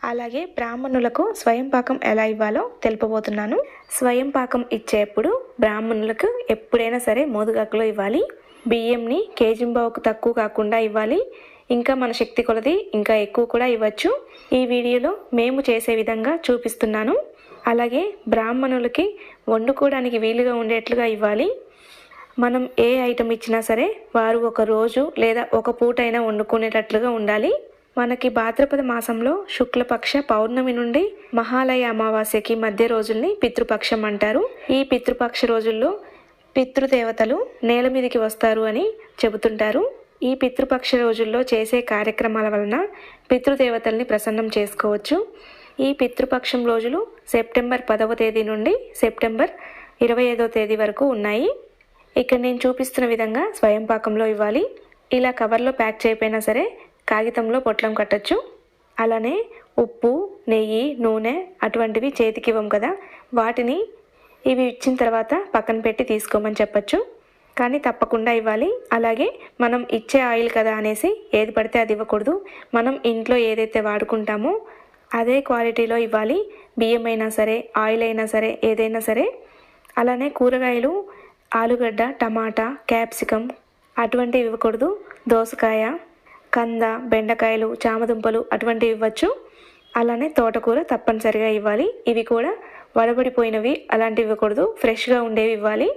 అలాగే బ్రాహ్మణులకు స్వయం పాకం ఎలా ఇవ్వాలో తెలుపబోతున్నాను. స్వయం పాకం ఇచ్చేప్పుడు బ్రాహ్మణులకు ఎప్పుడైనా సరే మోదుగాకులో ఇవ్వాలి. బియ్యంని కేజింబావుకు తక్కువ కాకుండా ఇవ్వాలి. ఇంకా మన శక్తి కొలది ఇంకా ఎక్కువ కూడా ఇవ్వచ్చు. ఈ వీడియోలో మేము చేసే విధంగా చూపిస్తున్నాను. అలాగే బ్రాహ్మణులకి వండుకోవడానికి వీలుగా ఉండేట్లుగా ఇవ్వాలి. మనం ఏ ఐటెం ఇచ్చినా సరే వారు ఒక రోజు లేదా ఒక పూట అయినా వండుకునేటట్లుగా ఉండాలి. మనకి భాద్రపద మాసంలో శుక్లపక్ష పౌర్ణమి నుండి మహాలయ అమావాస్యకి మధ్య రోజుల్ని పితృపక్షం అంటారు. ఈ పితృపక్ష రోజుల్లో పితృదేవతలు నేల మీదకి వస్తారు అని చెబుతుంటారు. ఈ పితృపక్ష రోజుల్లో చేసే కార్యక్రమాల వలన పితృదేవతల్ని ప్రసన్నం చేసుకోవచ్చు. ఈ పితృపక్షం రోజులు సెప్టెంబర్ 10వ తేదీ నుండి సెప్టెంబర్ 25వ తేదీ వరకు ఉన్నాయి. ఇక్కడ నేను చూపిస్తున్న విధంగా స్వయం పాకంలో ఇవ్వాలి. ఇలా కవర్లో ప్యాక్ చేయకపోయినా సరే కాగితంలో పొట్లం కట్టచ్చు. అలానే ఉప్పు, నెయ్యి, నూనె అటువంటివి చేతికి ఇవ్వం కదా, వాటిని ఇవి ఇచ్చిన తర్వాత పక్కన పెట్టి తీసుకోమని చెప్పచ్చు. కానీ తప్పకుండా ఇవ్వాలి. అలాగే మనం ఇచ్చే ఆయిల్ కదా అనేసి ఏది పడితే అది ఇవ్వకూడదు. మనం ఇంట్లో ఏదైతే వాడుకుంటామో అదే క్వాలిటీలో ఇవ్వాలి. బియ్యం అయినా సరే, ఆయిల్ అయినా సరే, ఏదైనా సరే. అలానే కూరగాయలు ఆలుగడ్డ, టమాటా, క్యాప్సికం అటువంటివి ఇవ్వకూడదు. దోసకాయ, కంద, బెండకాయలు, చామదుంపలు అటువంటివి ఇవ్వచ్చు. అలానే తోటకూర తప్పనిసరిగా ఇవ్వాలి. ఇవి కూడా వడబడిపోయినవి అలాంటివి ఇవ్వకూడదు, ఫ్రెష్గా ఉండేవి ఇవ్వాలి.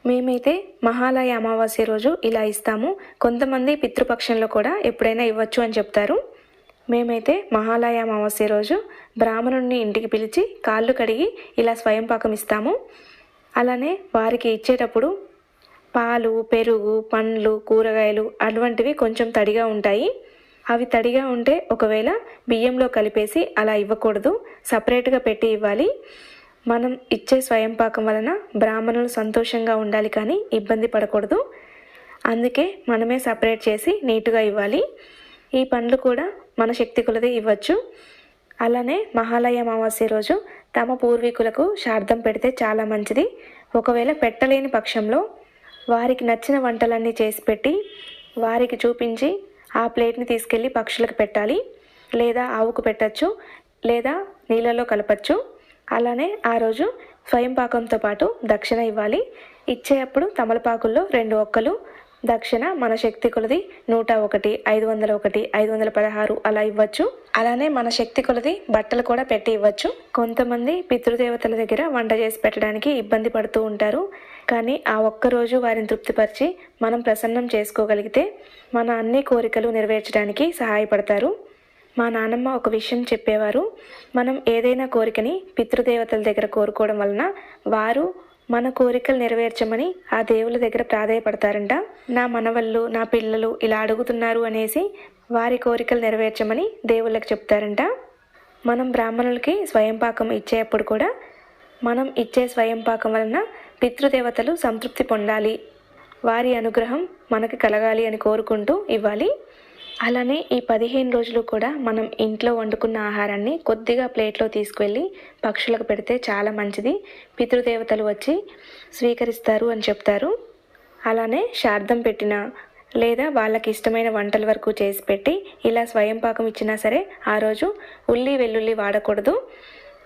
మేమైతే మహాలయ అమావాస్య రోజు ఇలా ఇస్తాము. కొంతమంది పితృపక్షంలో కూడా ఎప్పుడైనా ఇవ్వచ్చు అని చెప్తారు. మేమైతే మహాలయ అమావాస్య రోజు బ్రాహ్మణుడిని ఇంటికి పిలిచి కాళ్ళు కడిగి ఇలా స్వయం పాకం ఇస్తాము. అలానే వారికి ఇచ్చేటప్పుడు పాలు, పెరుగు, పండ్లు, కూరగాయలు అటువంటివి కొంచెం తడిగా ఉంటాయి. అవి తడిగా ఉంటే ఒకవేళ బియ్యంలో కలిపేసి అలా ఇవ్వకూడదు, సపరేట్గా పెట్టి ఇవ్వాలి. మనం ఇచ్చే స్వయం పాకం వలన బ్రాహ్మణులు సంతోషంగా ఉండాలి కానీ ఇబ్బంది పడకూడదు. అందుకే మనమే సపరేట్ చేసి నీట్గా ఇవ్వాలి. ఈ పండ్లు కూడా మన శక్తి కొలది ఇవ్వచ్చు. అలానే మహాలయ అమావాస్య రోజు తమ పూర్వీకులకు శ్రాద్ధం పెడితే చాలా మంచిది. ఒకవేళ పెట్టలేని పక్షంలో వారికి నచ్చిన వంటలన్నీ చేసి పెట్టి వారికి చూపించి ఆ ప్లేట్ని తీసుకెళ్ళి పక్షులకు పెట్టాలి. లేదా ఆవుకు పెట్టచ్చు, లేదా నీళ్ళలో కలపచ్చు. అలానే ఆ రోజు స్వయం పాకంతో పాటు దక్షిణ ఇవ్వాలి. ఇచ్చేటప్పుడు తమలపాకుల్లో 2 ఒక్కలు దక్షిణ మన శక్తి కొలది 101, 501, 516 అలా ఇవ్వచ్చు. అలానే మన శక్తి కొలది బట్టలు కూడా పెట్టి ఇవ్వచ్చు. కొంతమంది పితృదేవతల దగ్గర వంట చేసి పెట్టడానికి ఇబ్బంది పడుతూ ఉంటారు. కానీ ఆ ఒక్కరోజు వారిని తృప్తిపరిచి మనం ప్రసన్నం చేసుకోగలిగితే మన అన్ని కోరికలు నెరవేర్చడానికి సహాయపడతారు. మా నాన్నమ్మ ఒక విషయం చెప్పేవారు. మనం ఏదైనా కోరికని పితృదేవతల దగ్గర కోరుకోవడం వలన వారు మన కోరికలు నెరవేర్చమని ఆ దేవుల దగ్గర ప్రాధేయపడతారంట. నా మనవళ్ళు, నా పిల్లలు ఇలా అడుగుతున్నారు అనేసి వారి కోరికలు నెరవేర్చమని దేవుళ్ళకి చెప్తారంట. మనం బ్రాహ్మణులకి స్వయం పాకం ఇచ్చేటప్పుడు కూడా మనం ఇచ్చే స్వయం పాకం వలన పితృదేవతలు సంతృప్తి పొందాలి, వారి అనుగ్రహం మనకి కలగాలి అని కోరుకుంటూ ఇవ్వాలి. అలానే ఈ 15 రోజులు కూడా మనం ఇంట్లో వండుకున్న ఆహారాన్ని కొద్దిగా ప్లేట్లో తీసుకువెళ్ళి పక్షులకు పెడితే చాలా మంచిది. పితృదేవతలు వచ్చి స్వీకరిస్తారు అని చెప్తారు. అలానే శ్రాద్ధం పెట్టిన లేదా వాళ్ళకి ఇష్టమైన వంటల వరకు చేసి పెట్టి ఇలా స్వయం పాకం ఇచ్చినా సరే ఆ రోజు ఉల్లి వెల్లుల్లి వాడకూడదు.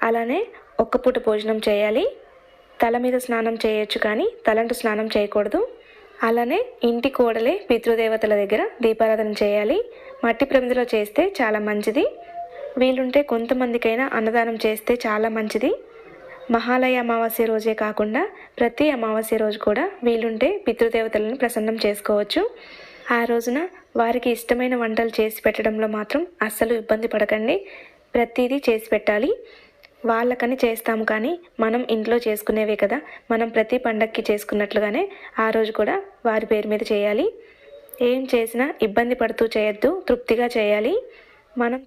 అలానే ఒక్క పూట భోజనం చేయాలి. తల మీద స్నానం చేయొచ్చు కానీ తలంటు స్నానం చేయకూడదు. అలానే ఇంటి కోడలే పితృదేవతల దగ్గర దీపారాధన చేయాలి. మట్టి ప్రమిదలో చేస్తే చాలా మంచిది. వీలుంటే కొంతమందికైనా అన్నదానం చేస్తే చాలా మంచిది. మహాలయ అమావాస్య రోజే కాకుండా ప్రతి అమావాస్య రోజు కూడా వీలుంటే పితృదేవతలను ప్రసన్నం చేసుకోవచ్చు. ఆ రోజున వారికి ఇష్టమైన వంటలు చేసి పెట్టడంలో మాత్రం అస్సలు ఇబ్బంది పడకండి. ప్రతిదీ చేసి పెట్టాలి. వాళ్ళకని చేస్తాము కానీ మనం ఇంట్లో చేసుకునేవే కదా, మనం ప్రతి పండక్కి చేసుకున్నట్లుగానే ఆ రోజు కూడా వారి పేరు మీద చేయాలి. ఏం చేసినా ఇబ్బంది పడుతూ చేయొద్దు, తృప్తిగా చేయాలి. మనం